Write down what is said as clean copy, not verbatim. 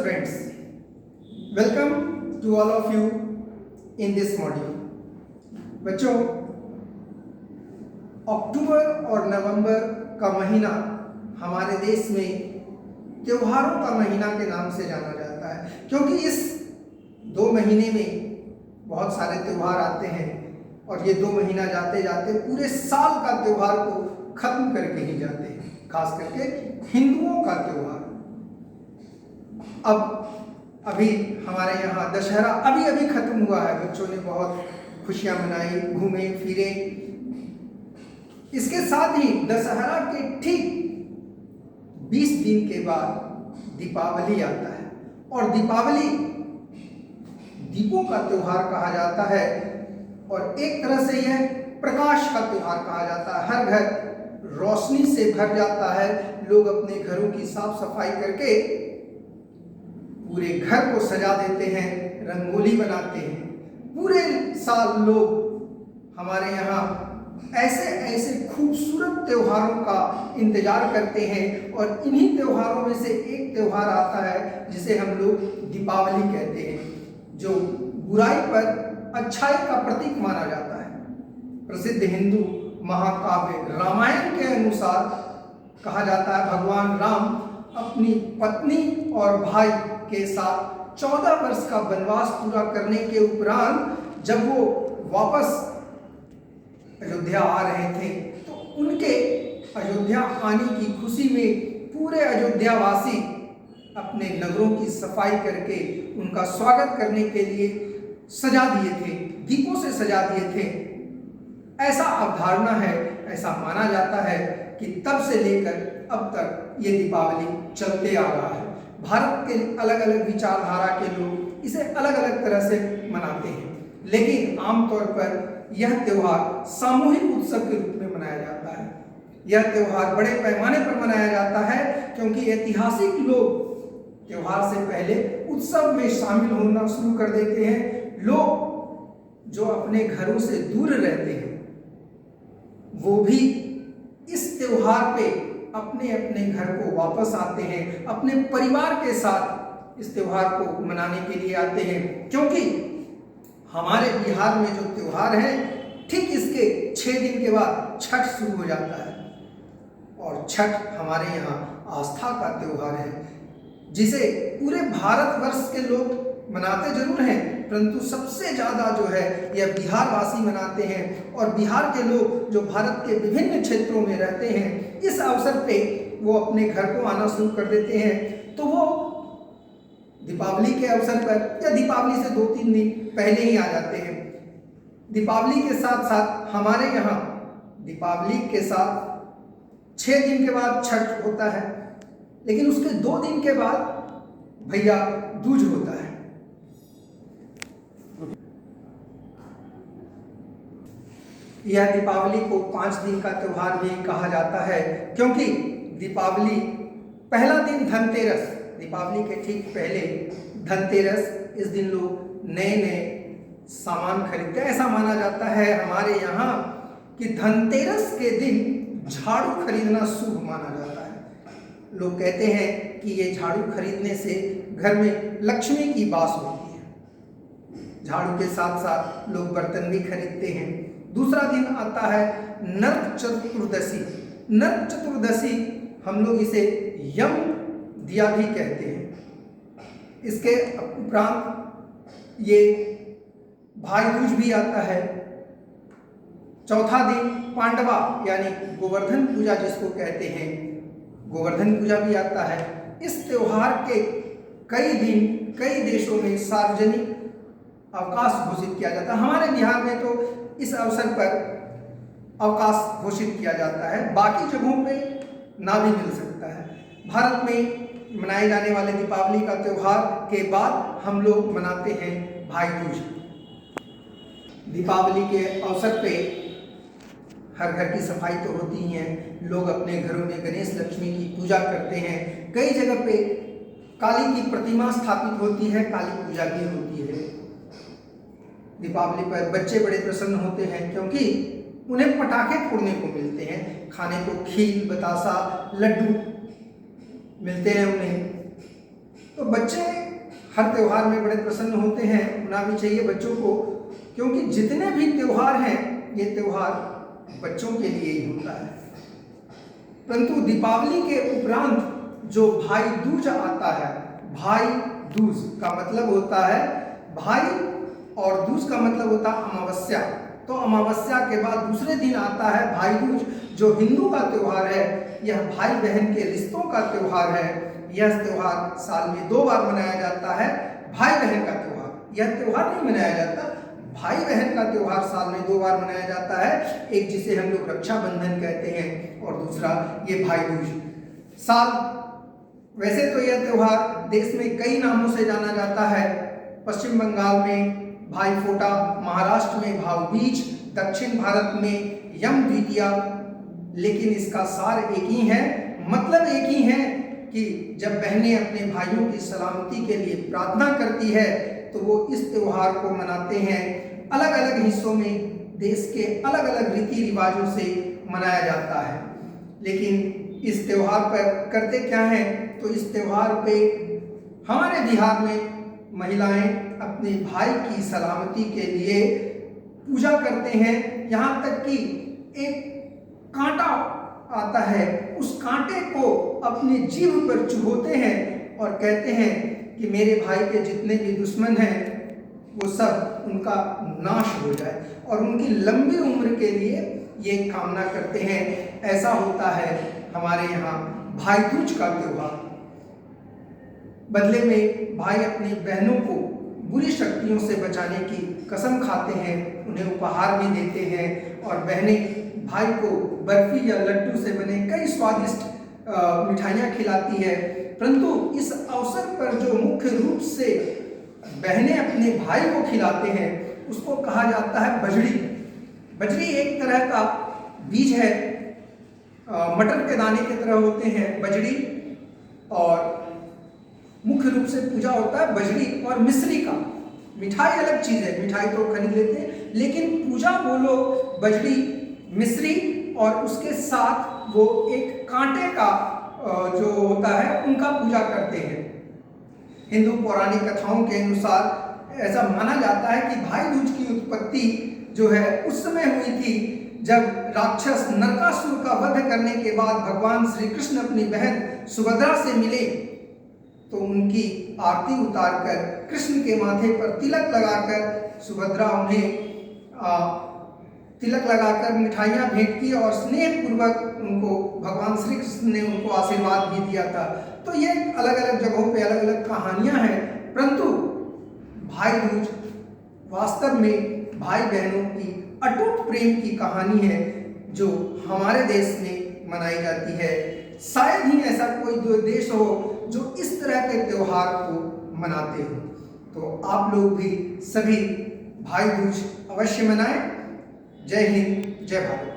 friends, welcome to all of you in this module. बच्चों, अक्टूबर और नवंबर का महीना हमारे देश में त्योहारों का महीना के नाम से जाना जाता है, क्योंकि इस 2 महीने में बहुत सारे त्यौहार आते हैं और ये 2 महीना जाते जाते पूरे साल का त्यौहार को खत्म करके ही जाते हैं, खास करके हिंदुओं का त्यौहार। अब अभी हमारे यहाँ दशहरा अभी खत्म हुआ है, बच्चों ने बहुत खुशियां मनाई, घूमे फिरे। इसके साथ ही दशहरा के ठीक 20 दिन के बाद दीपावली आता है और दीपावली दीपों का त्योहार कहा जाता है और एक तरह से यह प्रकाश का त्योहार कहा जाता है। हर घर रोशनी से भर जाता है, लोग अपने घरों की साफ सफाई करके पूरे घर को सजा देते हैं, रंगोली बनाते हैं। पूरे साल लोग हमारे यहाँ ऐसे खूबसूरत त्योहारों का इंतजार करते हैं और इन्हीं त्योहारों में से एक त्योहार आता है जिसे हम लोग दीपावली कहते हैं, जो बुराई पर अच्छाई का प्रतीक माना जाता है। प्रसिद्ध हिंदू महाकाव्य रामायण के अनुसार कहा जाता है भगवान राम अपनी पत्नी और भाई के साथ 14 वर्ष का वनवास पूरा करने के उपरांत जब वो वापस अयोध्या आ रहे थे तो उनके अयोध्या आने की खुशी में पूरे अयोध्यावासी अपने नगरों की सफाई करके उनका स्वागत करने के लिए सजा दिए थे, दीपों से सजा दिए थे। ऐसा अवधारणा है, ऐसा माना जाता है कि तब से लेकर अब तक ये दीपावली चलते आ रहा है। भारत के अलग अलग विचारधारा के लोग इसे अलग अलग तरह से मनाते हैं, लेकिन आमतौर पर यह त्योहार सामूहिक उत्सव के रूप में मनाया जाता है। यह त्योहार बड़े पैमाने पर मनाया जाता है क्योंकि ऐतिहासिक लोग त्योहार से पहले उत्सव में शामिल होना शुरू कर देते हैं। लोग जो अपने घरों से दूर रहते हैं वो भी इस त्योहार पे अपने अपने घर को वापस आते हैं, अपने परिवार के साथ इस त्योहार को मनाने के लिए आते हैं। क्योंकि हमारे बिहार में जो त्योहार है ठीक इसके 6 दिन के बाद छठ शुरू हो जाता है और छठ हमारे यहाँ आस्था का त्योहार है, जिसे पूरे भारतवर्ष के लोग मनाते जरूर हैं, परंतु सबसे ज़्यादा जो है यह बिहारवासी मनाते हैं। और बिहार के लोग जो भारत के विभिन्न क्षेत्रों में रहते हैं, इस अवसर पे वो अपने घर को आना शुरू कर देते हैं। तो वो दीपावली के अवसर पर या दीपावली से 2-3 दिन पहले ही आ जाते हैं। दीपावली के साथ साथ हमारे यहाँ दीपावली के साथ 6 दिन के बाद छठ होता है, लेकिन उसके 2 दिन के बाद भैया दूज होता है। यह दीपावली को 5 दिन का त्योहार भी कहा जाता है, क्योंकि दीपावली पहला दिन धनतेरस, दीपावली के ठीक पहले धनतेरस, इस दिन लोग नए नए सामान खरीदते हैं। ऐसा माना जाता है हमारे यहाँ कि धनतेरस के दिन झाड़ू खरीदना शुभ माना जाता है। लोग कहते हैं कि ये झाड़ू खरीदने से घर में लक्ष्मी की वास होती है। झाड़ू के साथ साथ लोग बर्तन भी खरीदते हैं। दूसरा दिन आता है नरक चतुर्दशी। नरक चतुर्दशी हम लोग इसे यम दिया भी कहते हैं। इसके उपरांत ये भाई दूज भी आता है। चौथा दिन पांडवा यानी गोवर्धन पूजा जिसको कहते हैं, गोवर्धन पूजा भी आता है। इस त्योहार के कई दिन कई देशों में सार्वजनिक अवकाश घोषित किया जाता है। हमारे बिहार में तो इस अवसर पर अवकाश घोषित किया जाता है, बाकी जगहों पे ना भी मिल सकता है। भारत में मनाए जाने वाले दीपावली का त्योहार के बाद हम लोग मनाते हैं भाई दूज। दीपावली के अवसर पे हर घर की सफाई तो होती ही है, लोग अपने घरों में गणेश लक्ष्मी की पूजा करते हैं। कई जगह पे काली की प्रतिमा स्थापित होती है, काली पूजा भी होती है। दीपावली पर बच्चे बड़े प्रसन्न होते हैं क्योंकि उन्हें पटाखे फोड़ने को मिलते हैं, खाने को खीर, बतासा, लड्डू मिलते हैं उन्हें। तो बच्चे हर त्यौहार में बड़े प्रसन्न होते हैं, होना भी चाहिए बच्चों को, क्योंकि जितने भी त्यौहार हैं ये त्यौहार बच्चों के लिए ही होता है। परंतु दीपावली के उपरांत जो भाई दूज आता है, भाई दूज का मतलब होता है भाई और दूज का मतलब होता है अमावस्या। तो अमावस्या के बाद दूसरे दिन आता है भाई दूज, जो हिंदू का त्यौहार है। यह भाई बहन के रिश्तों का त्यौहार है। यह त्यौहार साल में 2 बार मनाया जाता है। भाई बहन का त्यौहार, यह त्यौहार नहीं मनाया जाता, भाई बहन का त्यौहार साल में 2 बार मनाया जाता है। एक जिसे हम लोग रक्षाबंधन कहते हैं और दूसरा ये भाई दूज। वैसे तो यह त्यौहार देश में कई नामों से जाना जाता है। पश्चिम बंगाल में भाई फोटा, महाराष्ट्र में भाव बीज, दक्षिण भारत में यम द्वितीया, लेकिन इसका सार एक ही है, मतलब एक ही है कि जब बहनें अपने भाइयों की सलामती के लिए प्रार्थना करती है तो वो इस त्यौहार को मनाते हैं। अलग अलग हिस्सों में देश के अलग अलग रीति रिवाजों से मनाया जाता है, लेकिन इस त्यौहार पर करते क्या हैं, तो इस त्यौहार पे हमारे बिहार में महिलाएं अपने भाई की सलामती के लिए पूजा करते हैं। यहाँ तक कि एक कांटा आता है, उस कांटे को अपने जीभ पर चुभोते हैं और कहते हैं कि मेरे भाई के जितने भी दुश्मन हैं वो सब उनका नाश हो जाए, और उनकी लंबी उम्र के लिए ये कामना करते हैं। ऐसा होता है हमारे यहाँ भाई दूज का त्यौहार। बदले में भाई अपनी बहनों को बुरी शक्तियों से बचाने की कसम खाते हैं, उन्हें उपहार भी देते हैं, और बहनें भाई को बर्फी या लड्डू से बने कई स्वादिष्ट मिठाइयाँ खिलाती है। परंतु इस अवसर पर जो मुख्य रूप से बहनें अपने भाई को खिलाते हैं उसको कहा जाता है बजड़ी। बजड़ी एक तरह का बीज है, मटर के दाने की तरह होते हैं बजड़ी, और मुख्य रूप से पूजा होता है बजड़ी और मिश्री का। मिठाई अलग चीज़ है, मिठाई तो खरीद लेते हैं, लेकिन पूजा वो लोग बजड़ी, मिश्री और उसके साथ वो एक कांटे का जो होता है उनका पूजा करते हैं। हिंदू पौराणिक कथाओं के अनुसार ऐसा माना जाता है कि भाई दूज की उत्पत्ति जो है उस समय हुई थी जब राक्षस नरकासुर का वध करने के बाद भगवान श्री कृष्ण अपनी बहन सुभद्रा से मिले, तो उनकी आरती उतारकर कृष्ण के माथे पर तिलक लगाकर सुभद्रा उन्हें तिलक लगाकर मिठाइयाँ भेंट की और स्नेह पूर्वक उनको भगवान श्री कृष्ण ने उनको आशीर्वाद भी दिया था। तो ये अलग अलग जगहों पे अलग अलग कहानियाँ हैं, परंतु भाई दूज वास्तव में भाई बहनों की अटूट प्रेम की कहानी है जो हमारे देश में मनाई जाती है। शायद ही ऐसा कोई देश हो जो इस तरह के त्यौहार को मनाते हो। तो आप लोग भी सभी भाई दूज अवश्य मनाएं। जय हिंद, जय भारत।